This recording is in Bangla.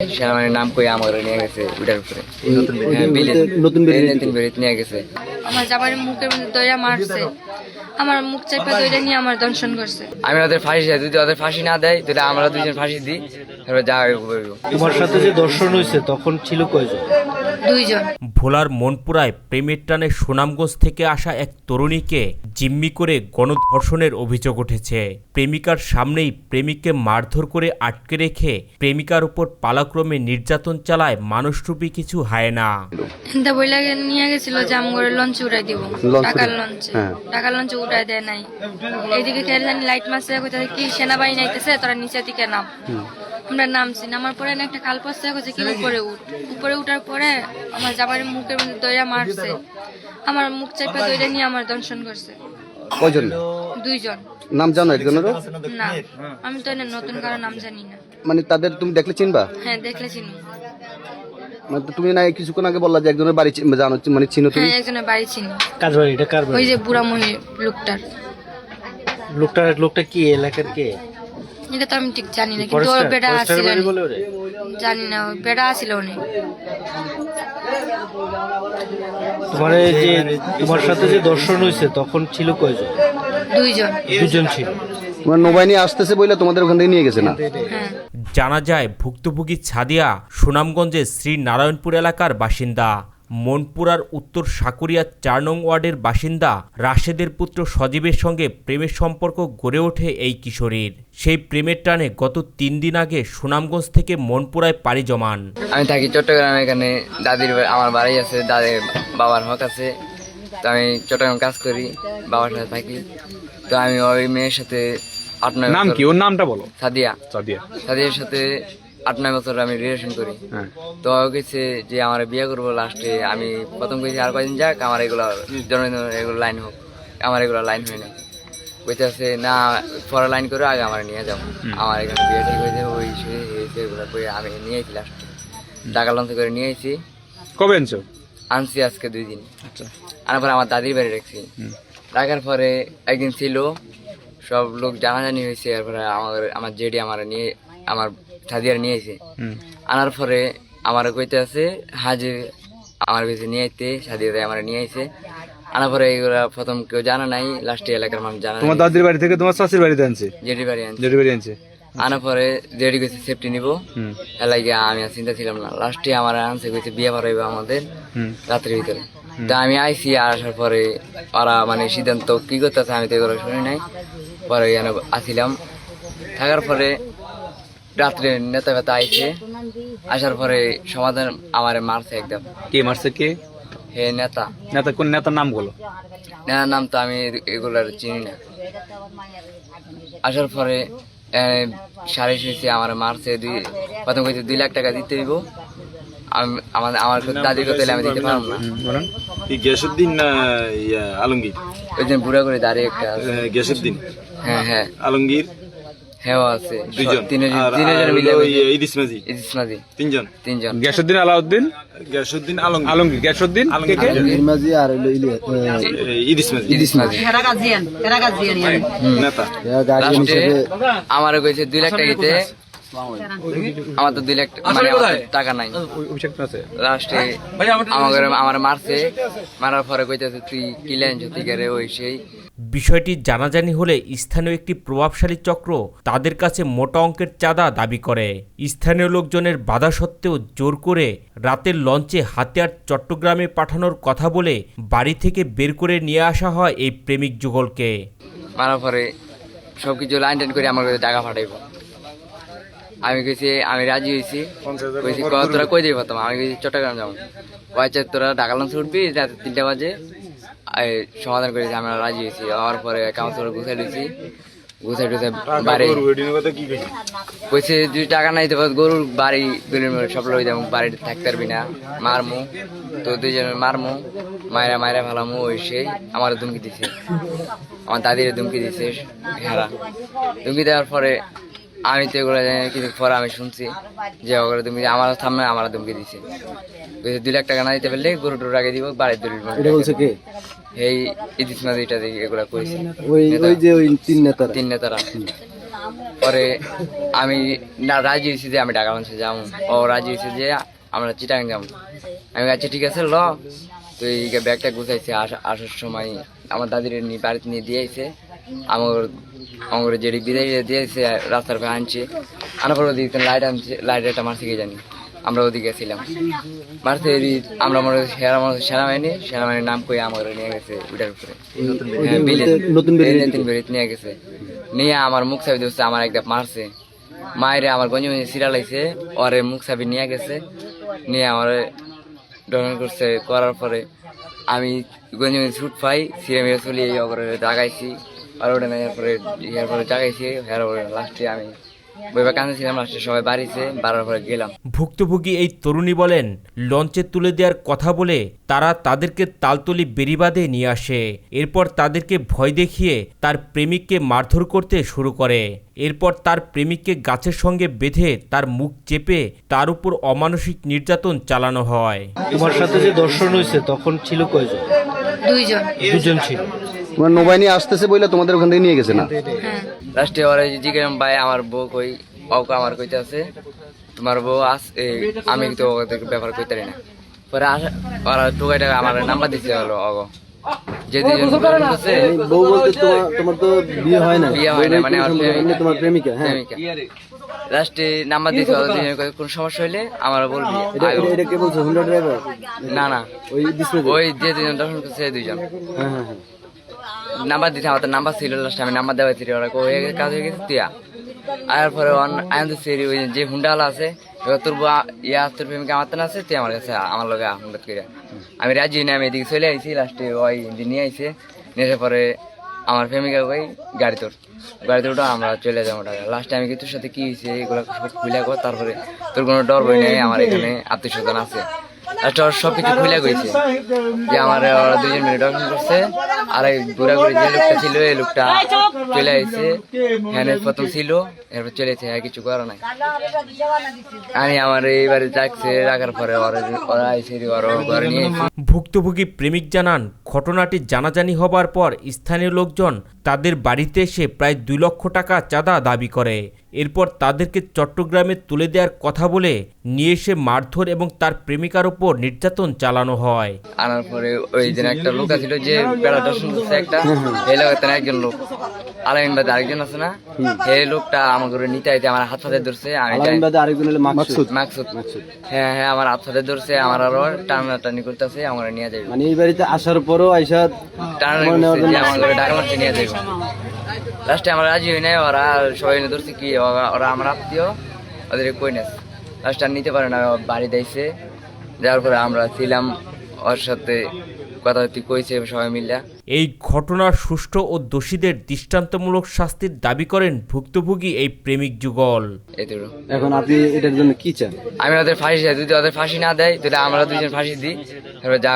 সেনাবাহিনীর নাম কই আমার নিয়ে গেছে ওটার উপরে নতুন বেরিত নিয়ে গেছে। আমার জামার মুখের মধ্যে দইরা মারছে, আমার মুখ চাপা দইরা নিয়ে আমার দংশন করছে। আমি ওদের ফাঁসি চাই, যদি ওদের ফাঁসি না দেয় তাহলে আমরা দুজন ফাঁসি দিই, তারপরে যা করবো। তোমার সাথে যে দর্শন হয়েছে তখন ছিল কয়জন? দুইজন। ভোলার মনপুরায় প্রেমের টানে সুনামগঞ্জ থেকে আসা এক তরুণীকে জিম্মি করে গণধর্ষণের অভিযোগ উঠেছে। প্রেমিকার সামনেই প্রেমিককে মারধর করে আটকে রেখে প্রেমিকার উপর পালাক্রমে নির্যাতন চালায় মানুষরূপী কিছু হায়না। এটা বইলা নিয়ে গেছিল যে আমগরে লঞ্চে উড়াই দিব, টাকার লঞ্চে উড়াই দেয় নাই। এইদিকে কে জানি লাইট মারছে, কোথায় কি সেনাবাহিনী আইতেছে, তোরা নিচের দিকে নাম। আমরা নামছি, নামার পরে একটা খাল পড়ছে, কি উপরে উঠার পরে আমার জামার মুখের মধ্যে দইরা মারছে, আমার মুখ চাপা দইরা নিয়ে আমার দংশন করছে। কয়জন? দুইজন। নাম জানো একজনেরও? না, আমি তো নতুন কারো নাম জানি না। মানে তাদের তুমি দেখলে চিনবা? হ্যাঁ, দেখলে চিনি। মানে তুমি না কিছুক্ষণ আগে বললা যে একজনের বাড়ি জানো, মানে চিনো তুমি? হ্যাঁ, একজনের বাড়ি চিনি। কার বাড়ি? এটা কার বাড়ি? ওই যে বুড়া মহি লোকটার। লোকটা কি এলাকার কে? এটা তো আমি ঠিক জানি না, কিন্তু ওর বেটা আছিল, জানি না, ওর বেটা আছিল উনি। তোমার সাথে যে দর্শন হয়েছে তখন ছিল কয়জন? দুইজন ছিল। তোমার নৌবাহিনী আসতেছে বলে তোমাদের ওখান থেকে নিয়ে গেছে না? হ্যাঁ। জানা যায় ভুক্তভোগী ছাদিয়া সুনামগঞ্জের শ্রীনারায়ণপুর এলাকার বাসিন্দা। মনপুরার উত্তর সাকুরিয়া ৪ নং ওয়ার্ডের বাসিন্দা রাশেদের পুত্র সজীবের সঙ্গে প্রেমের সম্পর্ক গড়ে ওঠে এই কিশোরীর। সেই প্রেমের টানে গত ৩ দিন আগে সুনামগঞ্জ থেকে মনপুরায় পাড়ি জমান। আমি থাকি চট্টগ্রামে, এখানে দাদির আমার বাড়ি আছে, দাদির বাবার হক আছে। তো আমি চট্টগ্রাম কাজ করি, বাবার সাথে থাকি। তো আমি ওই মেয়ের সাথে ৮-৯ নাম কি? ওর নামটা বলো। সাদিয়ার সাথে ৮-৯ বছর আমি রিলেশন করি। তো কইছে যে আমার বিয়ে করবো লাস্টে। আমি প্রথম কইছি আর কয়দিন যাক, আমার এগুলো এগুলো লাইন হোক, আমার এগুলো লাইন হয় না। কইতেছে না, পরে লাইন করে আগে আমার নিয়ে যাবো, আমার এখানে বিয়ে ঠিক হয়েছে, ওই হয়েছে এগুলো করে আমি নিয়েছি লাস্টে। টাকা লঞ্চ করে নিয়েছি। কবে আনছো? আনছি আজকে 2 দিন। আনার পরে আমার দাদির বাড়ি রাখছি। রাখার পরে একদিন ছিল, সব লোক জানাজানি হয়েছে। এরপরে আমার জেডি আমার সাদিয়ার নিয়েছে। আনার পরে আমার কইতে আছে হাজির আমার কাছে নিয়ে আইতে, সাদিয়া আমার নিয়ে আইছে। আনার পরে এগুলা প্রথম কেউ জানা নাই, লাস্টে এলাকার মানুষ জানা। তোমার দাদির বাড়ি থেকে তোমার চাচির বাড়িতে আনছে? জেডি বাড়ি আনছে। আনার পরে জেডি কইছে সেফটি নিবো, এলাকা আমি আর চিন্তা ছিলাম না। লাস্টে আমার আনছে, কইছে বিয়ে পড়াইবো আমাদের রাত্রের ভিতরে। তা আমি আইসি, আসার পরে ওরা মানে সিদ্ধান্ত কি করতেছে আমি তো এগুলো শুনি নাই। পরে এখানে আসিলাম, থাকার পরে রাত্রে নেতা ফেতা আইছে। আসার পরে সমাধান আমার মারছে একদম। কে মারছে? কে? হে নেতা। কোন নেতার নাম বলো? নেতার নাম তো আমি এগুলার চিনি না। আসার পরে সাড়ে শুয়েছে, আমার মারছে। প্রথম কইছে 2 লাখ টাকা দিতে দিব। আমার দাদির কথা আমি দিতে পারলাম না। গ্যাসুদ্দিন না আলমগীর? ওই দিন বুড়া করে দাঁড়িয়ে একটা গ্যাসুদ্দিন। হ্যাঁ আলমগীর। হ্যাঁ আছে, তিনজন মিলে। ইদিস মাঝি। তিনজন। গ্যাসুদ্দিন, আলাউদ্দিন, আলমগীর, গ্যাসুদ্দিন, মাঝি আর ইদিস মাঝি। নেতা। আমার কইছে 2 লাখ টাকা দিতে। আমার তো 2 লাখ মানে টাকা নাই। লাস্টে আমার মারছে, মারার পরে কইতেছে তুই কি লাইন রে, ওই সেই। বিষয়টি জানাজানি হলে স্থানীয় একটি প্রভাবশালী চক্র তাদের কাছে মোটা অঙ্কের চাঁদা দাবি করে। স্থানীয় লোকজনের বাধা সত্ত্বেও জোর করে রাতের লঞ্চে হাতিয়ার চট্টগ্রামে পাঠানোর কথা বলে বাড়ি থেকে বের করে নিয়ে আসা হয় এই প্রেমিক যুগলকে। মারার পরে সবকিছু লাইন টাইন করে আমার কাছে টাকা পাঠাইব। আমি কইছি আমি রাজি হয়েছি। কইছি তোরা কই যাবি? আমি কইছি চট্টগ্রাম যাবো। কয়েছে তোরা ঢাকা লঞ্চ উঠবি রাত 3টা বাজে, সমাধান করেছি। আমরা রাজি হয়েছি। হওয়ার পরে কাউন্সিলর গুছাই দিয়েছি, গুছাই টুছাই বাড়ি কইছে যদি টাকা নাই তো গরুর বাড়ি সব লই যাবো, বাড়িতে থাকতে পারবি না, মারমু তো 2 মারমু, মায়েরা ভালামু। ওই সেই আমার ধুমকি দিছে, আমার দাদির ধুমকি দিছে। হেরা ধুমকি দেওয়ার পরে আমি তো এগুলো জানি, কিন্তু পরে আমি শুনছি যে ওগুলো ধুমকি আমার সামনে আমার ধুমকি দিছে। 2 লাখ টাকা না দিতে পারলে গরু টরু আগে দিব, বাড়ির দলিল। এটা বলছে কে? এই ইদিস মাঝি এগুলা করেছে। ওই যে ওই তিন নেতারা। পরে আমি না রাজি হয়েছি যে আমি ঢাকা লঞ্চে যাবো, ও রাজি হয়েছে যে আমরা চিটাগাং যাবো। আমি আচ্ছা ঠিক আছে ল, তো এই ব্যাগটা গুছাইছে। আসার সময় আমার দাদির বাড়িতে নিয়ে দিয়েছে, আমার যেটি বিদায় দিয়েছে রাস্তার পরে আনছে। আনার পর ওদিকে লাইট আনছে, লাইট একটা মারছে কি জানি, আমরা ওদিকে ছিলাম মারতে। আমরা মনে হয় সেনাবাহিনীর নাম কই আমার নিয়ে গেছে ওইটার উপরে নতুন বেরিয়ে নিয়ে গেছে। নিয়ে আমার মুখ চাবি দিচ্ছে, আমার একটা মারছে, মায়েরে আমার গঞ্জি সিরা লাগছে, ওরে মুখ চাবি নিয়ে গেছে, নিয়ে আমার ডন করছে। করার পরে আমি গঞ্জি ছুট পাই, সিরে মেরে চলি জাগাইছি, আর ওটা নেওয়ার পরে জাগাইছি। লাস্টে আমি বইবা কাঁদছিলাম, লাস্টে সবাই বাড়িছে, বাড়ার পরে গেলাম। ভুক্তভোগী এই তরুণী বলেন, লঞ্চে তুলে দেওয়ার কথা বলে তারা তাদেরকে তালতলি বেড়িবাঁধে নিয়ে আসে। এরপর তাদেরকে ভয় দেখিয়ে তার প্রেমিককে মারধর করতে শুরু করে। এরপর তার প্রেমিককে গাছের সঙ্গে বেঁধে তার মুখ চেপে তার উপর অমানসিক নির্যাতন চালানো হয়। তোমার সাথে যে দর্শন হয়েছে তখন ছিল কয়জন? দুজন ছিল। তোমার নৌবাহিনী আসতেছে বলে তোমাদের ওখান থেকে নিয়ে গেছে না? হ্যাঁ। লাস্টে ওরা জিজ্ঞাসা ভাই আমার বউ কই, অক আমার কইতে আছে তোমার বউ আমি তো ওদের ব্যাপার কইতে পারি না। পরে ওরা টোকাইটা আমার নাম্বার দিতে হলো অগ, যে দুজন আছে। বউ বলতে তোমার তো বিয়ে হয় না? বিয়ে হয় না, মানে তোমার প্রেমিকা? হ্যাঁ, লাস্টে নাম্বার দিতে হলো, কোন সমস্যা হইলে আমার বলবি। এটা কে বলছো? Honda driver? না ওই যে দুজন দর্শন করছে দুইজন। হ্যাঁ হ্যাঁ হ্যাঁ। নাম্বার দিতে আমার নাম্বার ছিল, লাস্টে আমি নাম্বার দেওয়া ছিল, ওরা হয়ে গেছে, কাজ হয়ে গেছে তুই আয়ার পরে আনন্দ সেরি ওই যে হুন্ডাওয়ালা আছে, এবার তোর তোর প্রেমিকা আমার তেন আছে, তুই আমার কাছে আমার লগে হুন্ডা করে। আমি রাজি না, আমি এদিকে চলে আইছি। লাস্টে ওই নিয়ে আইছে, নিয়ে পরে আমার প্রেমিকা ওই গাড়িতে ওটা আমরা চলে যাবো ওটা। লাস্টে আমি কি তোর সাথে কি হয়েছে এগুলো সব খুলে গো, তারপরে তোর কোনো ডর বই নেই, আমার এখানে আত্মীয় স্বজন আছে। সবকিছু খুলে গেছে যে আমার ওরা দুজন মিলে দর্শন করছে। আর এই ঘোরাঘুরি যে লোকটা ছিল, এই লোকটা চলে আসছে, হ্যাঁ প্রথম ছিল, এরপর চলে এসে কিছু করা নাই। আমি আমার এইবারে ডাকছে, রাখার পরে ওরা আইসে ওরা ঘরে নিয়ে। ভুক্তভোগী প্রেমিক জানান, ঘটনাটি জানাজানি হবার পর স্থানীয় লোকজন তাদের বাড়িতে এসে প্রায় 2 লক্ষ টাকা চাঁদা দাবি করে। এরপর তাদেরকে চট্টগ্রামে তুলে দেওয়ার কথা বলে নিয়ে এসে মারধর এবং তার প্রেমিকার উপর নির্যাতন চালানো হয়। আনার পরে ওই দিন একটা লোক ছিল যে বেড়া দর্শন করছে, একটা এই লোক একজন লোক আলামিন বাদে আরেকজন আছে না, এই লোকটা আমার ঘরে নিতে আইতে আমার হাত হাতে ধরছে। আমি আরেকজন হলো মাকসুদ। হ্যাঁ আমার হাত হাতে ধরছে, আমার আরো টানাটানি করতেছে, আমার নিয়ে যাবে। মানে এই বাড়িতে আসার পরও আইসা টানাটানি আমার ঘরে ঢাকা লঞ্চে নিয়ে যাবে। লাস্টে আমরা রাজি হই নাই, ওরা সবাই ধরছে কি ওরা আমার আত্মীয়, ওদের কই না। লাস্টে আর নিতে পারে না, বাড়ি দিয়েছে। যাওয়ার পরে আমরা ছিলাম, ওর সাথে কথা কইছে সবাই মিলে। এই ঘটনার সুষ্ঠু ও দোষীদের দৃষ্টান্তমূলক শাস্তির দাবি করেন ভুক্তভোগী এই প্রেমিক যুগল। এখন আপনি এটার জন্য কি চান? আমি ওদের ফাঁসি চাই, যদি ওদের ফাঁসি না দেয় তাহলে আমরা দুজন ফাঁসি দিই, তারপরে যা